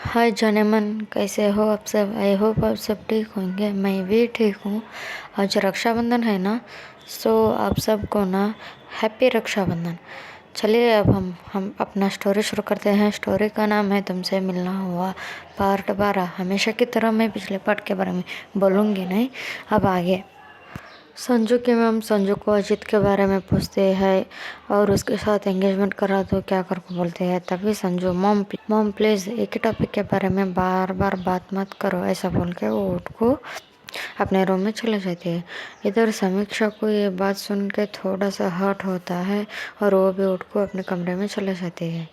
हाय जानेमन, कैसे हो आप सब। आई होप आप सब ठीक होंगे। मैं भी ठीक हूँ। आज रक्षाबंधन है ना, सो आप सबको ना हैप्पी रक्षाबंधन। चलिए अब हम अपना स्टोरी शुरू करते हैं। स्टोरी का नाम है तुमसे मिलना हुआ पार्ट 12। हमेशा की तरह मैं पिछले पार्ट के बारे में बोलूँगी नहीं। अब आगे संजू की मैम संजू को अजीत के बारे में पूछते हैं और उसके साथ एंगेजमेंट करा तो क्या कर को बोलते हैं। तभी संजू मॉम प्लीज़ एक ही टॉपिक के बारे में बार बार बात मत करो, ऐसा बोल के वो उठ को अपने रूम में चले जाते हैं। इधर समीक्षा को ये बात सुन के थोड़ा सा हर्ट होता है और वो भी उठ को अपने कमरे में चले जाते हैं।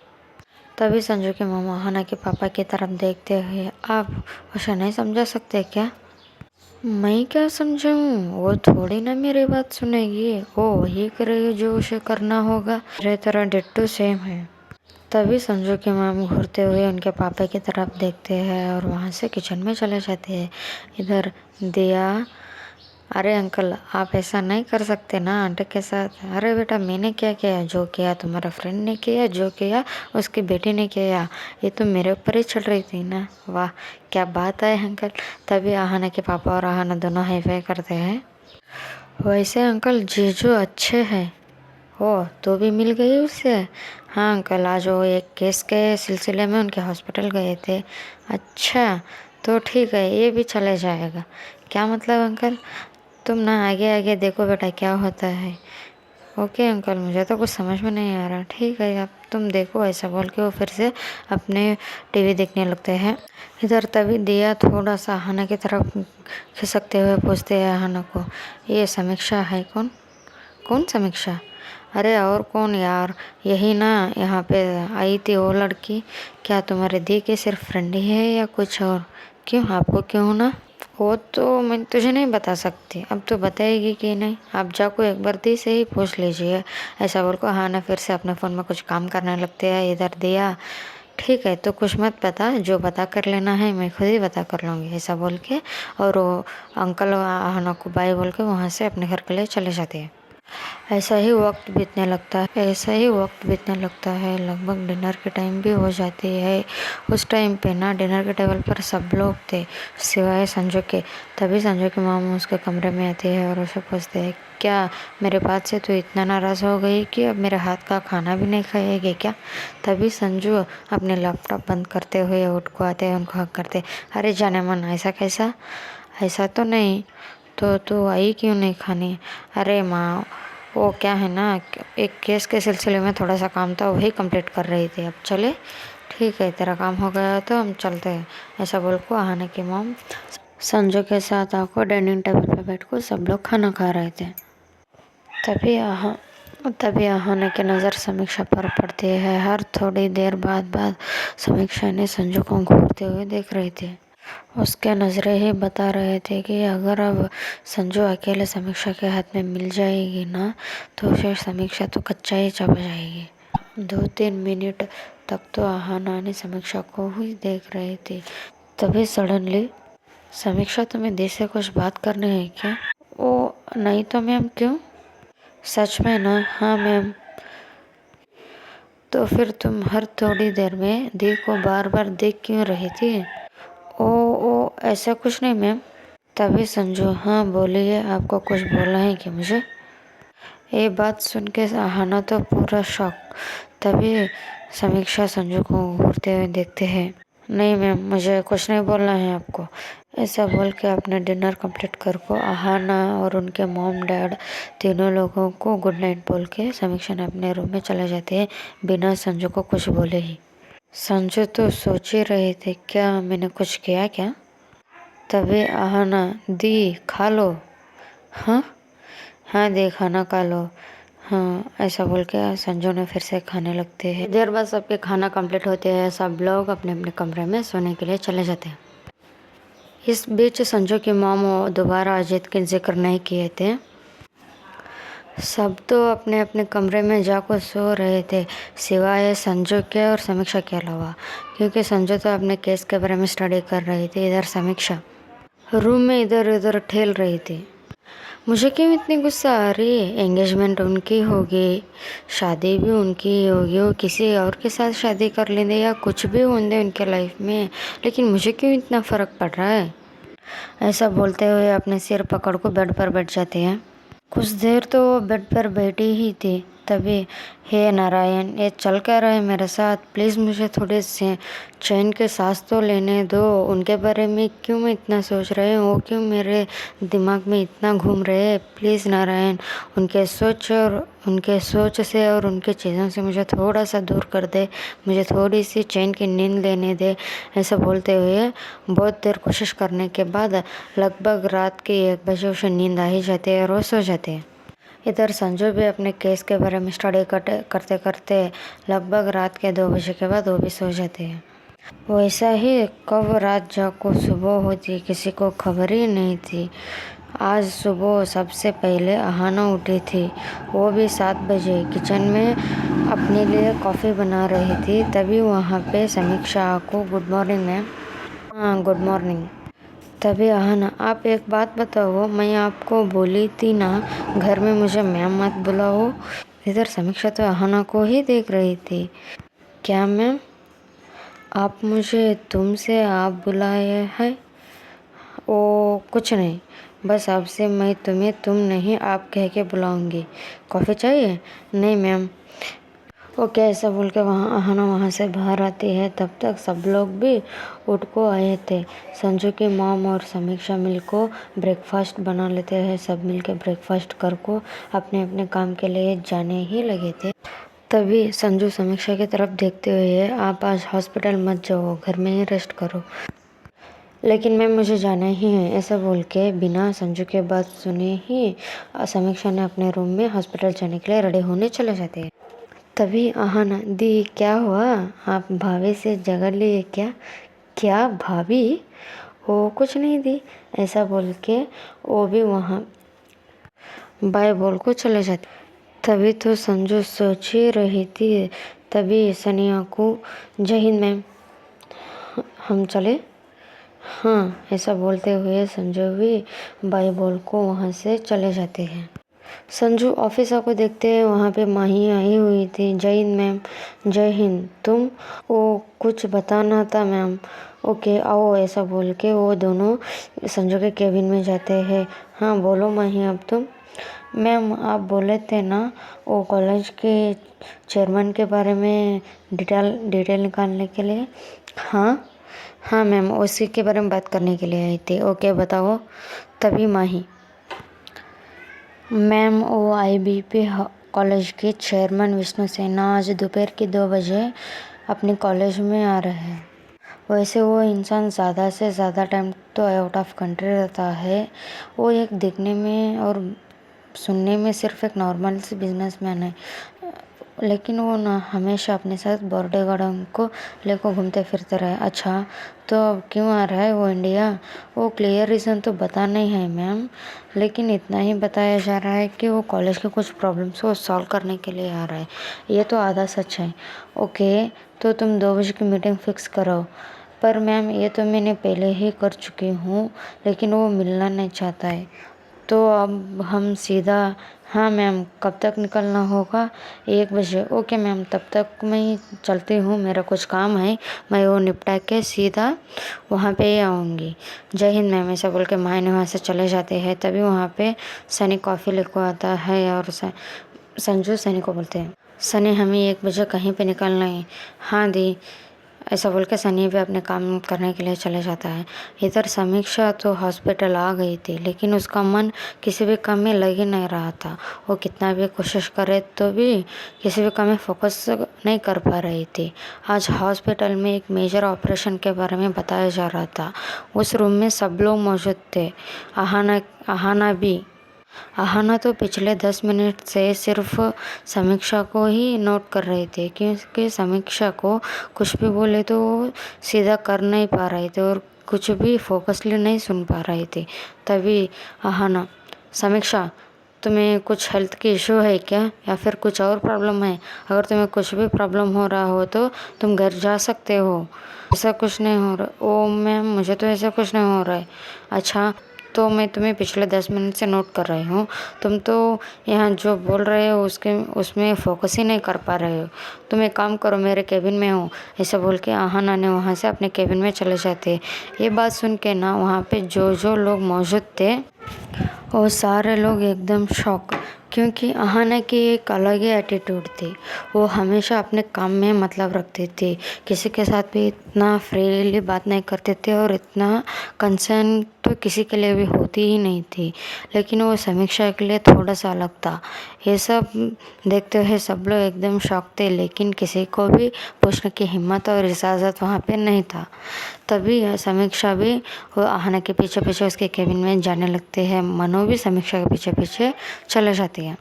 तभी संजू के मामा हना के पापा की तरफ देखते हुए, आप उसे नहीं समझा सकते क्या। मैं क्या समझाऊं, वो थोड़ी ना मेरी बात सुनेगी। वो वही करे जो उसे करना होगा। मेरे तरह डिट्टो सेम है। तभी संजू के माम घूरते हुए उनके पापा की तरफ देखते हैं और वहाँ से किचन में चले जाते हैं। इधर दिया, अरे अंकल आप ऐसा नहीं कर सकते ना आंटी के साथ। अरे बेटा मैंने क्या किया, जो किया तुम्हारा फ्रेंड ने किया, जो किया उसकी बेटी ने किया, ये तो मेरे ऊपर ही चढ़ रही थी ना। वाह क्या बात है अंकल। तभी आहाना के पापा और आहाना दोनों हाई फाई करते हैं। वैसे अंकल जीजू अच्छे हैं। ओ तो भी मिल गई उससे। हाँ अंकल, आज वो एक केस के सिलसिले में उनके हॉस्पिटल गए थे। अच्छा तो ठीक है, ये भी चले जाएगा। क्या मतलब अंकल। तुम ना आगे आगे देखो बेटा क्या होता है। ओके अंकल, मुझे तो कुछ समझ में नहीं आ रहा। ठीक है अब तुम देखो, ऐसा बोल के वो फिर से अपने टीवी देखने लगते हैं। इधर तभी दिया थोड़ा सा आहाना की तरफ खिसकते हुए पूछते हैं आहाना को, ये समीक्षा है कौन। कौन समीक्षा। अरे और कौन यार, यही ना यहाँ पे आई थी वो लड़की। क्या तुम्हारे दी की सिर्फ फ्रेंड ही है या कुछ और। क्यों आपको क्यों ना। वो तो मैं तुझे नहीं बता सकती, अब तो बताएगी कि नहीं। आप जाको एक बार दी से ही पूछ लीजिए, ऐसा बोल को हाँ ना फिर से अपने फ़ोन में कुछ काम करने लगते हैं। इधर दिया, ठीक है तो कुछ मत पता, जो पता कर लेना है मैं खुद ही पता कर लूँगी, ऐसा बोल के और वो अंकल आहाना को बाय बोल के वहाँ से अपने घर के लिए चले जाते हैं। ऐसा ही वक्त बीतने लगता है। लगभग डिनर के टाइम भी हो जाती है। उस टाइम पे ना डिनर के टेबल पर सब लोग थे सिवाय संजू के। तभी संजू के मामू उसके कमरे में आते हैं और उसे पूछते हैं, क्या मेरे बात से तो इतना नाराज़ हो गई कि अब मेरे हाथ का खाना भी नहीं खाएगी क्या। तभी संजू अपने लैपटॉप बंद करते हुए उठ को आते हैं, उनको हक करते। अरे जाने मन, ऐसा कैसा। ऐसा तो नहीं तो तू आई क्यों नहीं खानी। अरे माँ वो क्या है ना, एक केस के सिलसिले में थोड़ा सा काम था, वही कंप्लीट कर रही थी। अब चले। ठीक है तेरा काम हो गया तो हम चलते हैं, ऐसा बोल को आहाना की मॉम संजू के साथ आकर डाइनिंग टेबल पर बैठ कर सब लोग खाना खा रहे थे। तभी आहाना की नज़र समीक्षा पर पड़ती है। हर थोड़ी देर बाद समीक्षा ने संजू को घूरते हुए देख रही थी। उसके नज़रें ही बता रहे थे कि अगर अब संजू अकेले समीक्षा के हाथ में मिल जाएगी ना तो फिर समीक्षा तो कच्चा ही चबा जाएगी। 2-3 मिनट तक तो आहाना ने समीक्षा को ही देख रही थी। तभी सडनली, समीक्षा तुम्हें दी से कुछ बात करनी है क्या। ओ नहीं तो मैम, क्यों। सच में ना। हाँ मैम। तो फिर तुम हर थोड़ी देर में दी को बार बार देख क्यों रही थी। ओ ऐसा कुछ नहीं मैम। तभी संजू, हाँ बोलिए, आपको कुछ बोलना है क्या मुझे। ये बात सुन के आहाना तो पूरा शॉक। तभी समीक्षा संजू को घूरते हुए देखते हैं। नहीं मैम, मुझे कुछ नहीं बोलना है आपको, ऐसा बोल के अपने डिनर कंप्लीट कर को आहाना और उनके मॉम डैड तीनों लोगों को गुड नाइट बोल के समीक्षा ने अपने रूम में चले जाते हैं बिना संजू को कुछ बोले ही। संजू तो सोच ही रहे थे क्या मैंने कुछ किया क्या। तभी आहाना, दी खा लो। हाँ हाँ दी खाना खा लो। हाँ ऐसा बोल के संजू ने फिर से खाने लगते हैं। देर बाद सबके खाना कंप्लीट होते हैं, सब लोग अपने अपने कमरे में सोने के लिए चले जाते हैं। इस बीच संजू की मॉम दोबारा अजीत के जिक्र नहीं किए थे। सब तो अपने अपने कमरे में जाकर सो रहे थे सिवाय संजू के और समीक्षा के अलावा, क्योंकि संजू तो अपने केस के बारे में स्टडी कर रही थी। इधर समीक्षा रूम में इधर उधर ठेल रही थी। मुझे क्यों इतनी गुस्सा आ रही है? एंगेजमेंट उनकी होगी, शादी भी उनकी ही होगी, वो किसी और के साथ शादी कर लेंगे या कुछ भी होंगे उनके लाइफ में, लेकिन मुझे क्यों इतना फ़र्क पड़ रहा है? ऐसा बोलते हुए अपने सिर पकड़ को बेड पर बैठ जाते हैं। कुछ देर तो वो बेड पर बैठी ही थी, तभी हे नारायण, ये चल क्या रहा है मेरे साथ? प्लीज़ मुझे थोड़े से चैन के सांस तो लेने दो। उनके बारे में क्यों मैं इतना सोच रही हूँ, वो क्यों मेरे दिमाग में इतना घूम रहे हैं? प्लीज़ नारायण, उनके सोच से और उनके चीज़ों से मुझे थोड़ा सा दूर कर दे, मुझे थोड़ी सी चैन की नींद लेने दे। ऐसा बोलते हुए बहुत देर कोशिश करने के बाद लगभग रात के 1 बजे उसे नींद आ ही जाती है और वो सो जाते हैं। इधर संजू भी अपने केस के बारे में स्टडी करते करते लगभग रात के 2 बजे के बाद वो भी सो जाते हैं। वैसा ही कब रात जाको सुबह होती किसी को खबर ही नहीं थी। आज सुबह सबसे पहले अहाना उठी थी, वो भी 7 बजे किचन में अपने लिए कॉफ़ी बना रही थी। तभी वहाँ पे समीक्षा को गुड मॉर्निंग मैम। हाँ गुड मॉर्निंग। तभी अहाना, आप एक बात बताओ, मैं आपको बोली थी ना घर में मुझे मैम मत बुलाओ। इधर समीक्षा तो अहाना को ही देख रही थी। क्या मैम, आप मुझे तुमसे आप बुलाए हैं? ओ कुछ नहीं, बस आपसे मैं तुम्हें तुम नहीं आप कह के बुलाऊंगी। कॉफ़ी चाहिए? नहीं मैम। ओके, ऐसा बोल के वहाँ से बाहर आती है। तब तक सब लोग भी उठ को आए थे। संजू की मॉम और समीक्षा मिल को ब्रेकफास्ट बना लेते हैं। सब मिल के ब्रेकफास्ट कर को अपने अपने काम के लिए जाने ही लगे थे। तभी संजू समीक्षा की तरफ देखते हुए, आप आज हॉस्पिटल मत जाओ, घर में ही रेस्ट करो। लेकिन मैम मुझे जाना ही है, ऐसा बोल के बिना संजू के बात सुने ही समीक्षा ने अपने रूम में हॉस्पिटल जाने के लिए रेडी होने चले जाते हैं। तभी अहाना, दी क्या हुआ, आप भाभी से झगड़ लिए क्या? क्या भाभी? वो कुछ नहीं दी, ऐसा बोल के वो भी वहाँ बाय बोल को चले जाते। तभी तो संजू सोच ही रही थी, तभी सनिया को, जय हिंद मैम, हम चले? हाँ, ऐसा बोलते हुए संजू भी बाय बोल को वहाँ से चले जाते हैं। संजू ऑफिस को देखते हैं, वहाँ पे माही आई हुई थी। जय हिंद मैम। जय हिंद। तुम? वो कुछ बताना था मैम। ओके आओ, ऐसा बोल के वो दोनों संजू के केबिन में जाते हैं। हाँ बोलो माही, अब तुम? मैम आप बोले थे ना वो कॉलेज के चेयरमैन के बारे में डिटेल निकालने के लिए। हाँ हाँ मैम, उसी के बारे में बात करने के लिए आई थी। ओके बताओ। तभी माही, मैम वो IBP कॉलेज के चेयरमैन विष्णु सेना आज दोपहर के 2 बजे अपने कॉलेज में आ रहे हैं। वैसे वो इंसान ज़्यादा से ज़्यादा टाइम तो आउट ऑफ कंट्री रहता है। वो एक दिखने में और सुनने में सिर्फ एक नॉर्मल सी बिजनेसमैन है, लेकिन वो ना हमेशा अपने साथ बॉडीगार्ड को लेकर घूमते फिरते रहे। अच्छा, तो अब क्यों आ रहा है वो इंडिया? वो क्लियर रीज़न तो बता नहीं है मैम, लेकिन इतना ही बताया जा रहा है कि वो कॉलेज के कुछ प्रॉब्लम्स को सॉल्व करने के लिए आ रहा है। ये तो आधा सच है। ओके, तो तुम 2 बजे की मीटिंग फिक्स करो। पर मैम ये तो मैंने पहले ही कर चुकी हूँ, लेकिन वो मिलना नहीं चाहता है, तो अब हम सीधा। हाँ मैम, कब तक निकलना होगा? 1 बजे। ओके मैम, तब तक मैं चलती हूँ, मेरा कुछ काम है, मैं वो निपटा के सीधा वहाँ पे ही आऊँगी। जय हिंद मैम, ऐसा बोल के मायने वहाँ से चले जाते हैं। तभी वहाँ पे सनी कॉफ़ी लेकर आता है और संजू सनी को बोलते हैं, सनी हमें 1 बजे कहीं पे निकलना है। हाँ दी, ऐसा बोल के सनी भी अपने काम करने के लिए चले जाता है। इधर समीक्षा तो हॉस्पिटल आ गई थी, लेकिन उसका मन किसी भी काम में लग ही नहीं रहा था। वो कितना भी कोशिश करे तो भी किसी भी काम में फोकस नहीं कर पा रही थी। आज हॉस्पिटल में एक मेजर ऑपरेशन के बारे में बताया जा रहा था। उस रूम में सब लोग मौजूद थे, अहाना भी। अहाना तो पिछले 10 मिनट से सिर्फ समीक्षा को ही नोट कर रहे थे, क्योंकि समीक्षा को कुछ भी बोले तो वो सीधा कर नहीं पा रहे थे और कुछ भी फोकसली नहीं सुन पा रहे थे। तभी अहाना, समीक्षा तुम्हें कुछ हेल्थ की इशू है क्या, या फिर कुछ और प्रॉब्लम है? अगर तुम्हें कुछ भी प्रॉब्लम हो रहा हो तो तुम घर जा सकते हो। ऐसा कुछ नहीं हो रहा। ओ मैम, मुझे तो ऐसा कुछ नहीं हो रहा है। अच्छा, तो मैं तुम्हें पिछले 10 मिनट से नोट कर रही हूँ। तुम तो यहाँ जो बोल रहे हो उसमें फोकस ही नहीं कर पा रहे हो। तुम एक काम करो, मेरे केबिन में हो, ऐसा बोल के आहाना ने वहाँ से अपने केबिन में चले जाते। ये बात सुन के ना वहाँ पे जो जो लोग मौजूद थे वो सारे लोग एकदम शॉक, क्योंकि अहाना की एक अलग ही एटीट्यूड थी। वो हमेशा अपने काम में मतलब रखते थे, किसी के साथ भी इतना फ्रीली बात नहीं करते थे और इतना कंसर्न तो किसी के लिए भी होती ही नहीं थी। लेकिन वो समीक्षा के लिए थोड़ा सा अलग था। ये सब देखते हुए सब लोग एकदम शॉक थे, लेकिन किसी को भी पूछने की हिम्मत और इजाज़त वहाँ पे नहीं था। तभी समीक्षा भी वो अहाना के पीछे पीछे उसके केबिन में जाने लगते हैं। मनु भी समीक्षा के पीछे पीछे चले जाती है।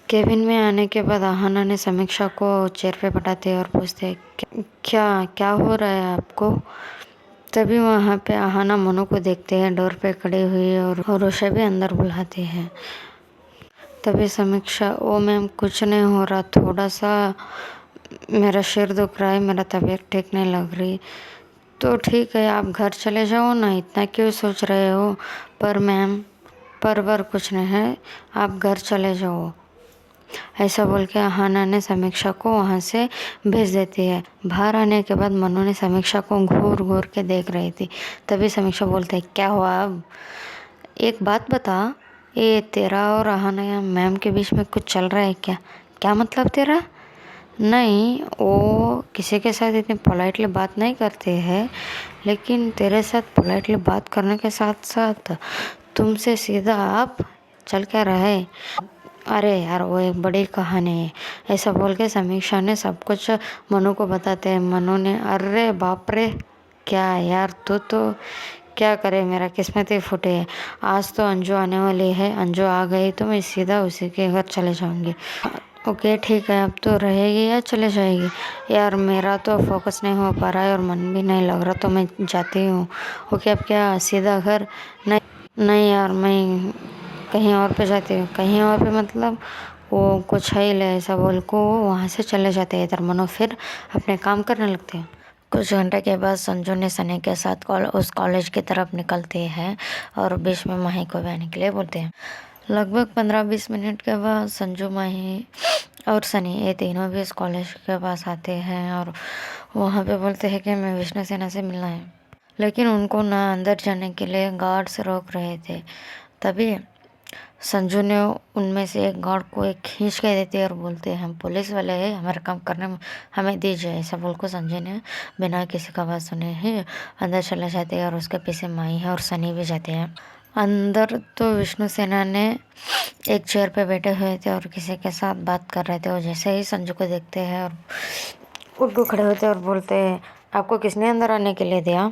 केबिन में आने के बाद अहाना ने समीक्षा को चेयर पे बैठाते और पूछते, क्या क्या हो रहा है आपको?" तभी वहाँ पे अहाना मनु को देखते हैं डोर पे खड़ी हुई, और उसे भी अंदर बुलाते हैं। तभी समीक्षा, "ओ मैम, कुछ नहीं हो रहा, थोड़ा सा मेरा सिर दुख रहा है, मेरा तबीयत ठीक नहीं लग रही।" "तो ठीक है, आप घर चले जाओ ना, इतना क्यों सोच रहे हो?" "पर मैम, पर कुछ नहीं है, आप घर चले जाओ।" ऐसा बोल के अहाना ने समीक्षा को वहाँ से भेज देती है। बाहर आने के बाद मनु ने समीक्षा को घूर घूर के देख रही थी। तभी समीक्षा बोलते है, "क्या हुआ अब? एक बात बता, ये तेरा और अहाना मैम के बीच में कुछ चल रहा है क्या?" "क्या मतलब तेरा?" "नहीं, वो किसी के साथ इतनी पोलाइटली बात नहीं करते हैं, लेकिन तेरे साथ पोलाइटली बात करने के साथ साथ तुमसे सीधा आप चल क्या रहा है?" "अरे यार, वो एक बड़ी कहानी है।" ऐसा बोल के समीक्षा ने सब कुछ मनु को बताते हैं। मनु ने, "अरे बाप रे, क्या यार, तू तो क्या करे, मेरा किस्मत ही फूटे है। आज तो अंजू आने वाली है, अंजू आ गई तो मैं सीधा उसी के घर चले जाऊंगी।" "ओके ठीक है, अब तो रहेगी या चले जाएगी?" "यार, मेरा तो फोकस नहीं हो पा रहा है और मन भी नहीं लग रहा, तो मैं जाती हूँ।" "ओके, अब क्या सीधा घर?" "नहीं नहीं यार, मैं कहीं और पे जाती हूँ।" "कहीं और पे मतलब?" "वो कुछ है ही ले", ऐसा बोल को वहाँ से चले जाते हैं। इधर मनु फिर अपने काम करने लगते हैं। कुछ घंटे के बाद संजू ने सनी के साथ उस कॉलेज की तरफ निकलते हैं और बीच में माही को भी आने के लिए बोलते हैं। लगभग 15-20 मिनट के बाद संजू, माही और सनी, ये तीनों भी इस कॉलेज के पास आते हैं और वहाँ पे बोलते हैं कि हमें विष्णु सेना से मिलना है। लेकिन उनको ना अंदर जाने के लिए गार्ड्स रोक रहे थे। तभी संजू ने उनमें से एक गार्ड को एक खींच के देते हैं और बोलते हैं, "हम पुलिस वाले हैं, हमारा काम करने में हमें दीजिए।" ऐसा बोल को संजय ने बिना किसी का बात सुने ही अंदर चले जाते हैं और उसके पीछे माही है और सनी भी जाते हैं अंदर। तो विष्णु सेना ने एक चेयर पे बैठे हुए थे और किसी के साथ बात कर रहे थे। और जैसे ही संजू को देखते हैं और उठ को खड़े होते और बोलते हैं, "आपको किसने अंदर आने के लिए दिया?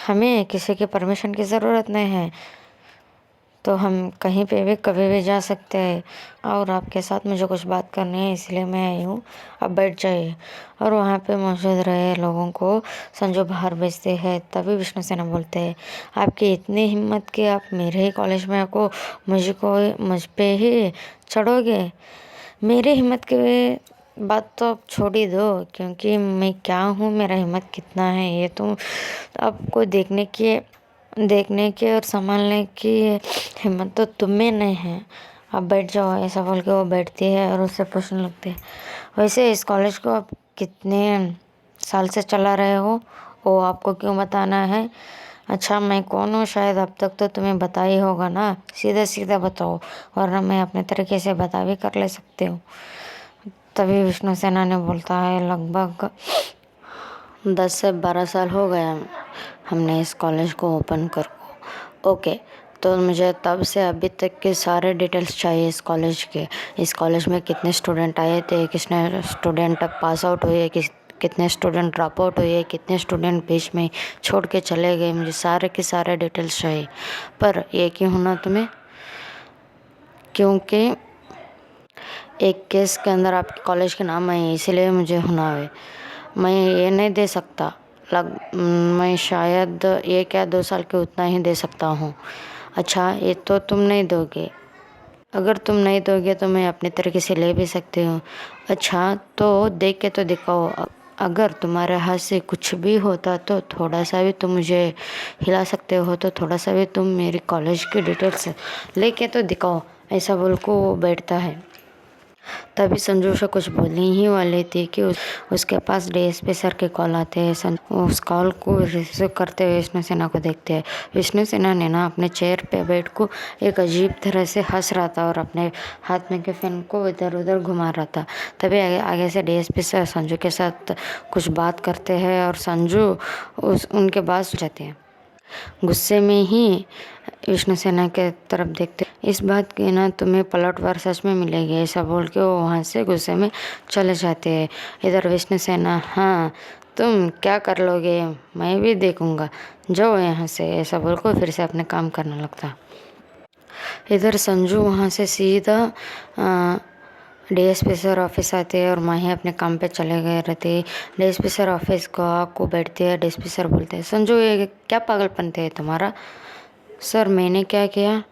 हमें किसी की परमिशन की ज़रूरत नहीं है, तो हम कहीं पे भी कभी भी जा सकते हैं, और आपके साथ मुझे कुछ बात करनी है, इसलिए मैं आई हूँ, आप बैठ जाइए।" और वहाँ पे मौजूद रहे लोगों को संजू बाहर भेजते हैं। तभी विष्णु सेना बोलते हैं, "आपकी इतनी हिम्मत कि आप मेरे ही कॉलेज में आको मुझ पे ही चढ़ोगे? मेरी हिम्मत की बात तो आप छोड़ ही दो, क्योंकि मैं क्या हूँ, मेरा हिम्मत कितना है, ये तो आपको देखने की और संभालने की हिम्मत तो तुम में नहीं है। आप बैठ जाओ।" ऐसा बोल के वो बैठती है और उससे पूछने लगते हैं, "वैसे इस कॉलेज को आप कितने साल से चला रहे हो? वो आपको क्यों बताना है?" "अच्छा, मैं कौन हूँ, शायद अब तक तो तुम्हें बता ही होगा ना, सीधा सीधा बताओ, वरना मैं अपने तरीके से बता भी कर ले सकती हूँ।" तभी विष्णु सेना ने बोलता है, "लगभग 10 से 12 साल हो गया हमने इस कॉलेज को ओपन कर को। ओके, तो मुझे तब से अभी तक के सारे डिटेल्स चाहिए इस कॉलेज के। इस कॉलेज में कितने स्टूडेंट आए थे, कितने स्टूडेंट पास आउट हुए, कितने स्टूडेंट ड्रॉप आउट हुए, कितने स्टूडेंट बीच में छोड़ के चले गए, मुझे सारे के सारे डिटेल्स चाहिए। पर ये क्यों होना तुम्हें? क्योंकि एक केस के अंदर आपके कॉलेज के नाम है, इसीलिए मुझे होना है। मैं ये नहीं दे सकता, मैं शायद 1 या 2 साल के उतना ही दे सकता हूँ।" "अच्छा, ये तो तुम नहीं दोगे? अगर तुम नहीं दोगे तो मैं अपने तरीके से ले भी सकती हूँ।" "अच्छा, तो देख के तो दिखाओ, अगर तुम्हारे हाथ से कुछ भी होता तो थोड़ा सा भी तुम मुझे हिला सकते हो, तो थोड़ा सा भी तुम मेरी कॉलेज की डिटेल्स लेके तो दिखाओ, ऐसा बोल को वो बैठता है। तभी संजू उसे कुछ बोलने ही वाली थी कि उसके पास डीएसपी सर के कॉल आते हैं। उस कॉल को रिसीव करते हुए विष्णु सिन्हा को देखते हैं। विष्णु सिन्हा ने ना अपने चेयर पे बैठ को एक अजीब तरह से हंस रहा था और अपने हाथ में के पेन को इधर उधर घुमा रहा था। तभी आगे से डीएसपी सर संजू के साथ कुछ बात करते हैं और संजू उनके बात सुन जाते हैं। गुस्से में ही विष्णु सेना के तरफ देखते, इस बात की ना तुम्हें पलटवार सच में मिलेगी, ऐसा बोल के वो वहाँ से गुस्से में चले जाते हैं। इधर विष्णु सेना, हाँ तुम क्या कर लोगे मैं भी देखूंगा, जाओ यहाँ से, ऐसा बोल को फिर से अपने काम करने लगता। इधर संजू वहाँ से सीधा डीएसपी सर ऑफिस आते हैं और माही अपने काम पे चले गए रहते। डीएसपी सर ऑफिस को बैठते हैं। डीएसपी सर बोलते हैं, संजू ये क्या पागलपन है तुम्हारा? सर मैंने क्या किया?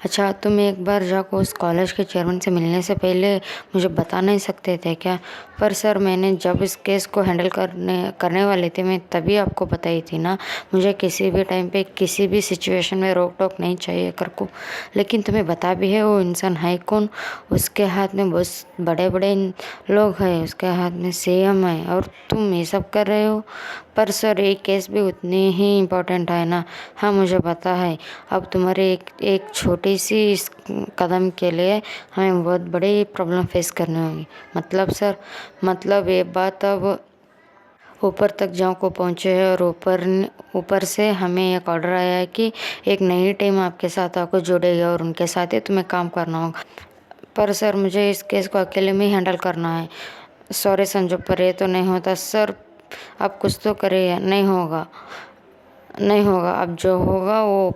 अच्छा तुम एक बार जाकर उस कॉलेज के चेयरमैन से मिलने से पहले मुझे बता नहीं सकते थे क्या? पर सर मैंने जब इस केस को हैंडल करने वाले थे मैं तभी आपको बताई थी ना, मुझे किसी भी टाइम पे किसी भी सिचुएशन में रोक टोक नहीं चाहिए कर को। लेकिन तुम्हें बता भी है वो इंसान है कौन? उसके हाथ में बहुत बड़े बड़े लोग हैं, उसके हाथ में सीएम है और तुम ये सब कर रहे हो। पर सर ये केस भी उतनी ही इम्पोर्टेंट है ना। हाँ मुझे पता है, अब तुम्हारे एक छोटी सी इस कदम के लिए हमें बहुत बड़ी प्रॉब्लम फेस करनी होगी। मतलब सर, मतलब ये बात अब ऊपर तक जाओ को पहुँचे है और ऊपर से हमें एक ऑर्डर आया है कि एक नई टीम आपके साथ आकर जुड़ेगी और उनके साथ ही तुम्हें काम करना होगा। पर सर मुझे इस केस को अकेले में ही हैंडल करना है। सॉरी संजू, पर ये तो नहीं होता सर, आप कुछ तो करिए। नहीं होगा, नहीं होगा, अब जो होगा वो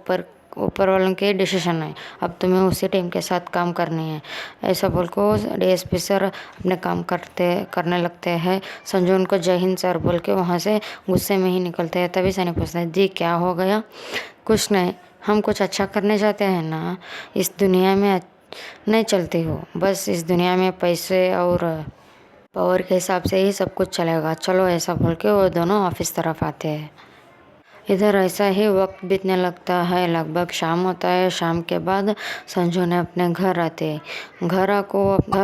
ऊपर वालों के डिसीजन है, अब तुम्हें उसी टीम के साथ काम करनी है। ऐसा बोल को डीएसपी सर अपने काम करने लगते हैं। संजू उनको जय हिंद सर बोल के वहाँ से गुस्से में ही निकलते हैं। तभी सनी पूछता है, जी क्या हो गया? कुछ नहीं, हम कुछ अच्छा करने जाते हैं ना, इस दुनिया में नहीं चलती हो, बस इस दुनिया में पैसे और पावर के हिसाब से ही सब कुछ चलेगा, चलो ऐसा बोल के वो दोनों ऑफिस तरफ आते हैं। इधर ऐसा ही वक्त बीतने लगता है। लगभग शाम होता है। शाम के बाद संजू ने अपने घर आते, घर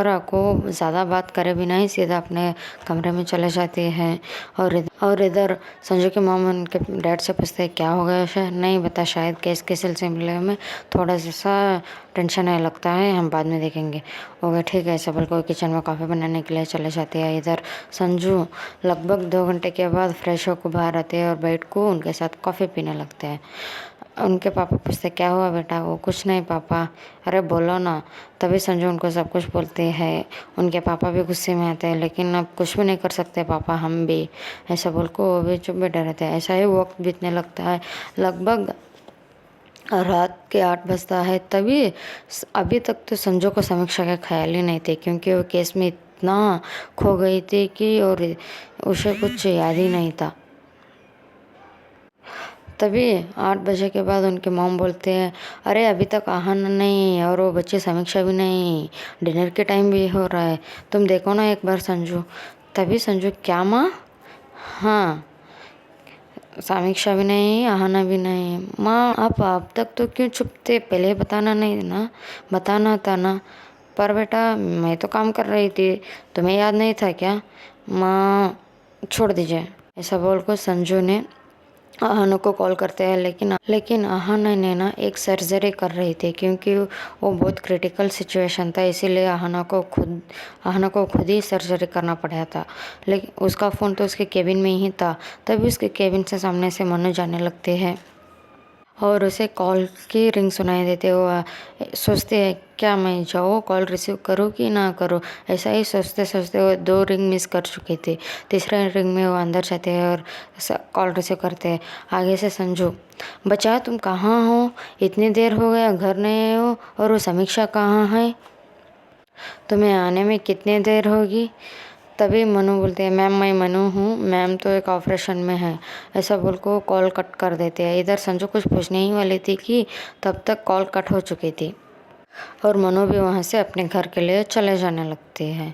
आको ज़्यादा बात करे बिना ही सीधा अपने कमरे में चले जाते हैं। और इधर संजू के मामा उनके डैड से पूछते हैं, क्या हो गया शायद? नहीं बता, शायद केस के सिलसिले में थोड़ा सा टेंशन है, लगता है हम बाद में देखेंगे। ओके ठीक है, ऐसा बोल को किचन में कॉफ़ी बनाने के लिए चले जाते हैं। इधर संजू लगभग 2 घंटे के बाद फ्रेश होकर बाहर आते हैं और बैठ को उनके साथ कॉफ़ी पीने लगते हैं। उनके पापा पूछते, क्या हुआ बेटा? वो कुछ नहीं पापा। अरे बोलो ना। तभी संजू उनको सब कुछ बोलते हैं। उनके पापा भी गुस्से में आते हैं, लेकिन अब कुछ भी नहीं कर सकते पापा, हम भी, ऐसा बोल को वो भी चुप बैठे रहते हैं। ऐसा ही वक्त बीतने लगता है। लगभग रात के 8 बजता है। तभी अभी तक तो संजू को समीक्षा का ख्याल ही नहीं थे, क्योंकि वो केस में इतना खो गई थी कि और उसे कुछ याद ही नहीं था। तभी 8 बजे के बाद उनके मॉम बोलते हैं, अरे अभी तक आहान नहीं और वो बच्चे समीक्षा भी नहीं, डिनर के टाइम भी हो रहा है, तुम देखो ना एक बार संजू। तभी संजू, क्या माँ? हाँ, समीक्षा भी नहीं, आहाना भी नहीं। माँ आप अब तक तो क्यों चुप थे? पहले बताना नहीं ना, बताना था ना। पर बेटा मैं तो काम कर रही थी, तुम्हें याद नहीं था क्या? माँ छोड़ दीजिए, ऐसा बोल को संजू ने आहाना को कॉल करते हैं। लेकिन आहाना ने ना एक सर्जरी कर रही थी, क्योंकि वो बहुत क्रिटिकल सिचुएशन था, इसीलिए आहाना को खुद ही सर्जरी करना पड़ा था। लेकिन उसका फ़ोन तो उसके केबिन में ही था। तभी उसके केबिन से सामने से मनु जाने लगते हैं और उसे कॉल की रिंग सुनाई देते। वो सोचते हैं, क्या मैं जाऊँ कॉल रिसीव करूँ कि ना करूँ? ऐसा ही सोचते सोचते वो 2 रिंग मिस कर चुके थे। तीसरे रिंग में वो अंदर जाते हैं और कॉल रिसीव करते हैं। आगे से संजू, बच्चा तुम कहाँ हो? इतनी देर हो गया, घर नहीं हो, और वो समीक्षा कहाँ है? तुम्हें आने में कितनी देर होगी? तभी मनु बोलते हैं, मैम मैं मनु हूँ, मैम तो एक ऑपरेशन में है, ऐसा बोल को कॉल कट कर देते हैं। इधर संजू कुछ पूछने ही वाली थी कि तब तक कॉल कट हो चुकी थी और मनु भी वहाँ से अपने घर के लिए चले जाने लगते हैं।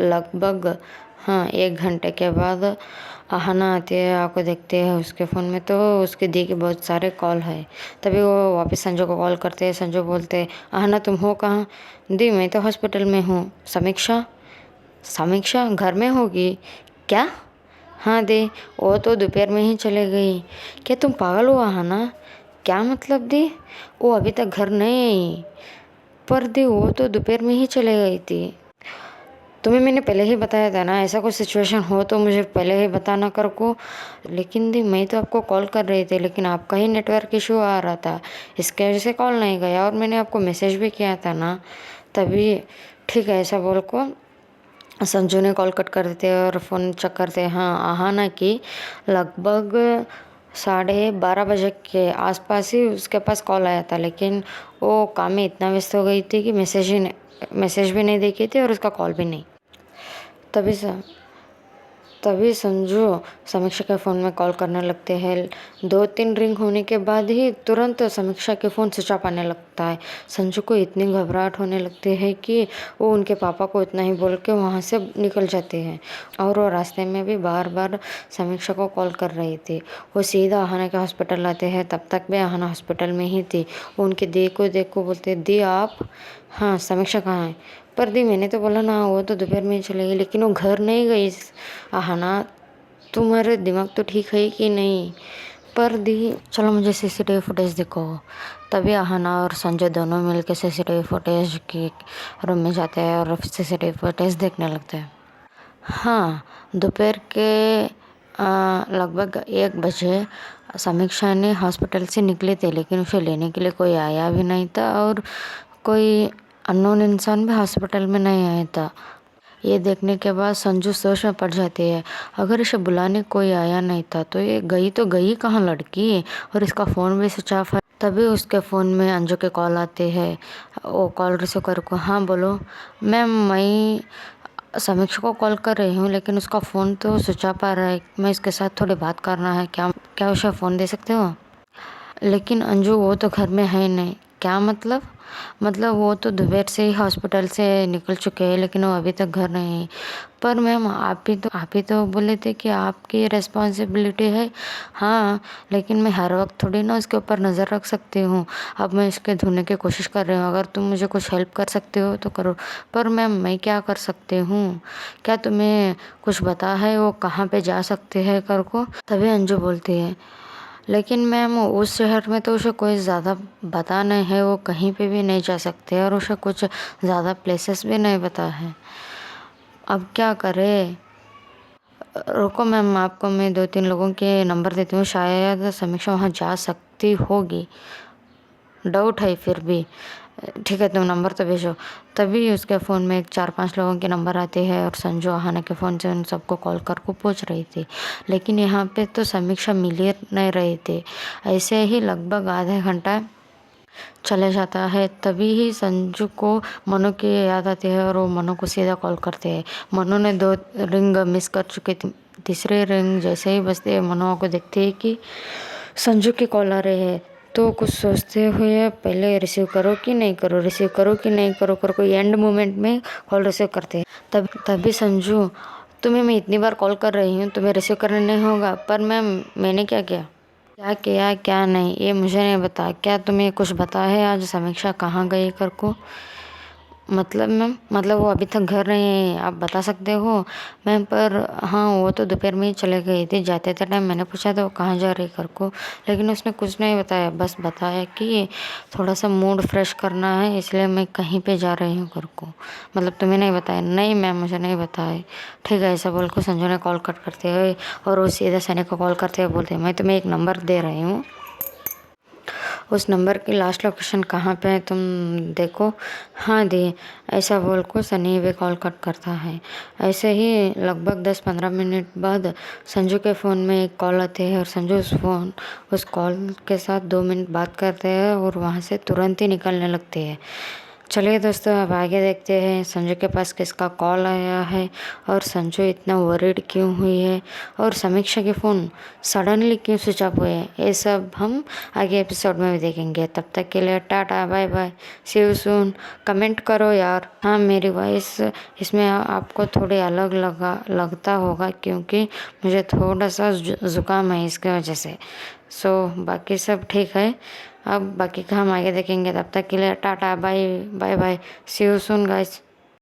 लगभग हाँ, 1 घंटे के बाद आहना आती है, आको देखते हैं उसके फ़ोन में तो उसके दी के बहुत सारे कॉल है। तभी वो वापस संजू को कॉल करते हैं। संजू बोलते हैं, आहना तुम हो कहाँ? दी मैं तो हॉस्पिटल में हूँ। समीक्षा? समीक्षा घर में होगी क्या? हाँ दी, वो तो दोपहर में ही चले गई। क्या तुम पागल हुआ है ना? क्या मतलब दी? वो अभी तक घर नहीं आई। पर दी वो तो दोपहर में ही चले गई थी। तुम्हें मैंने पहले ही बताया था ना, ऐसा कुछ सिचुएशन हो तो मुझे पहले ही बताना कर को। लेकिन दी मैं तो आपको कॉल कर रही थी, लेकिन आपका ही नेटवर्क इशू आ रहा था, इसके वजह से कॉल नहीं गया। और मैंने आपको मैसेज भी किया था ना तभी। ठीक है, ऐसा बोल को संजू ने कॉल कट कर देते और फ़ोन चेक करते। हाँ, आहाना की लगभग 12:30 बजे के आसपास ही उसके पास कॉल आया था, लेकिन वो काम में इतना व्यस्त हो गई थी कि मैसेज भी नहीं देखी थी और उसका कॉल भी नहीं। तभी तभी संजू समीक्षा के फ़ोन में कॉल करने लगते हैं। 2-3 रिंग होने के बाद ही तुरंत समीक्षा के फ़ोन स्विच ऑफ आने लगता है। संजू को इतनी घबराहट होने लगती है कि वो उनके पापा को इतना ही बोल के वहाँ से निकल जाते हैं। और वो रास्ते में भी बार बार समीक्षा को कॉल कर रही थी। वो सीधा आहाना के हॉस्पिटल आते हैं, तब तक भी आहाना हॉस्पिटल में ही थी। वो उनके देखो बोलते, दी आप? हाँ, समीक्षा कहाँ है? पर दी मैंने तो बोला ना, वो तो दोपहर में ही चली गई, लेकिन वो घर नहीं गई। आहना, तुम्हारे दिमाग तो ठीक है कि नहीं? पर दी चलो मुझे सीसीटीवी फुटेज दिखाओ। तभी आहना और संजय दोनों मिलकर सीसीटीवी फुटेज के रूम में जाते हैं और सीसीटीवी फुटेज देखने लगते हैं। हाँ, दोपहर के लगभग 1 बजे समीक्षा ने हॉस्पिटल से निकले थे, लेकिन उसे लेने के लिए कोई आया भी नहीं था और कोई अननोन इंसान भी हॉस्पिटल में नहीं आया था। ये देखने के बाद संजू सोच में पड़ जाती है, अगर इसे बुलाने कोई आया नहीं था तो ये गई कहाँ लड़की? और इसका फ़ोन भी स्विच ऑफ है। तभी उसके फ़ोन में अंजू के कॉल आते हैं। वो कॉल रिसीव कर को, हाँ बोलो मैम, मैं समीक्षा को कॉल कर रही हूँ, लेकिन उसका फ़ोन तो स्विच ऑफ आ रहा है। मैं इसके साथ थोड़ी बात करना है, क्या उसे फ़ोन दे सकते हो? लेकिन अंजू वो तो घर में है ही नहीं। क्या मतलब? वो तो दोपहर से ही हॉस्पिटल से निकल चुके हैं, लेकिन वो अभी तक घर नहीं है। पर मैम आप ही तो बोले थे कि आपकी रिस्पॉन्सिबिलिटी है। हाँ, लेकिन मैं हर वक्त थोड़ी ना उसके ऊपर नज़र रख सकती हूँ। अब मैं इसके ढूंढने की कोशिश कर रही हूँ, अगर तुम मुझे कुछ हेल्प कर सकते हो तो करो। पर मैम मैं क्या कर सकती हूँ? क्या तुम्हें कुछ पता है वो कहाँ पे जा सकते हैं कर को? तभी अंजू बोलती है, लेकिन मैम उस शहर में तो उसे कोई ज़्यादा पता नहीं है, वो कहीं पे भी नहीं जा सकते और उसे कुछ ज़्यादा प्लेसेस भी नहीं पता है। अब क्या करे? रुको मैम, आपको मैं 2-3 लोगों के नंबर देती हूँ, शायद समीक्षा वहाँ जा सकती होगी। डाउट है फिर भी। ठीक है, तुम नंबर तो भेजो। तभी उसके फ़ोन में 4-5 लोगों के नंबर आते हैं और संजू आहाना के फ़ोन से उन सबको कॉल कर को पूछ रही थी, लेकिन यहाँ पे तो समीक्षा मिल ही नहीं रही थी। ऐसे ही लगभग आधा घंटा चले जाता है। तभी ही संजू को मनु की याद आती है और वो मनु को सीधा कॉल करते हैं। मनु ने 2 रिंग मिस कर चुकी थी। तीसरे रिंग जैसे ही बजते मनु को देखते हैं कि संजू की कॉल आ रही है, तो कुछ सोचते हुए पहले रिसीव करो कि नहीं करो कर कोई एंड मोमेंट में कॉल रिसीव करते हैं। तभी संजू, तुम्हें मैं इतनी बार कॉल कर रही हूँ, तुम्हें रिसीव करना नहीं होगा। पर मैम मैंने क्या किया? क्या किया क्या नहीं ये मुझे नहीं बता। क्या तुम्हें कुछ पता है आज समीक्षा कहाँ गई कर को? मतलब मैम, वो अभी तक घर नहीं है, आप बता सकते हो? मैम पर हाँ, वो तो दोपहर में ही चले गई थी। जाते थे टाइम मैंने पूछा था वो कहाँ जा रही कर को, लेकिन उसने कुछ नहीं बताया। बस बताया कि थोड़ा सा मूड फ्रेश करना है, इसलिए मैं कहीं पे जा रही हूँ कर को। मतलब तुम्हें नहीं बताया? नहीं मैम, मुझे नहीं बताया। ठीक है, ऐसा बोल को संजू ने कॉल कट करते हुए और वो सीधा सनी को कॉल करते हुए बोलते, मैं तुम्हें एक नंबर दे रही हूँ, उस नंबर की लास्ट लोकेशन कहाँ पे है तुम देखो। हाँ दी, ऐसा बोल को सनी भी कॉल कट करता है। ऐसे ही लगभग 10-15 मिनट बाद संजू के फ़ोन में एक कॉल आती है और संजू उस कॉल के साथ 2 मिनट बात करते हैं और वहाँ से तुरंत ही निकलने लगते हैं। चलिए दोस्तों, अब आगे देखते हैं संजू के पास किसका कॉल आया है और संजू इतना वरीड क्यों हुई है और समीक्षा के फ़ोन सडनली क्यों स्विच ऑफ हुए हैं। ये सब हम आगे एपिसोड में भी देखेंगे। तब तक के लिए tata bye bye, see you soon. Comment करो यार। हाँ, मेरी वॉइस इसमें आपको थोड़ी अलग लगता होगा क्योंकि मुझे थोड़ा सा ज़ुकाम है, इसके वजह से। बाकी सब ठीक है। अब बाकी का हम आगे देखेंगे। तब तक के लिए tata bye bye bye, see you soon guys.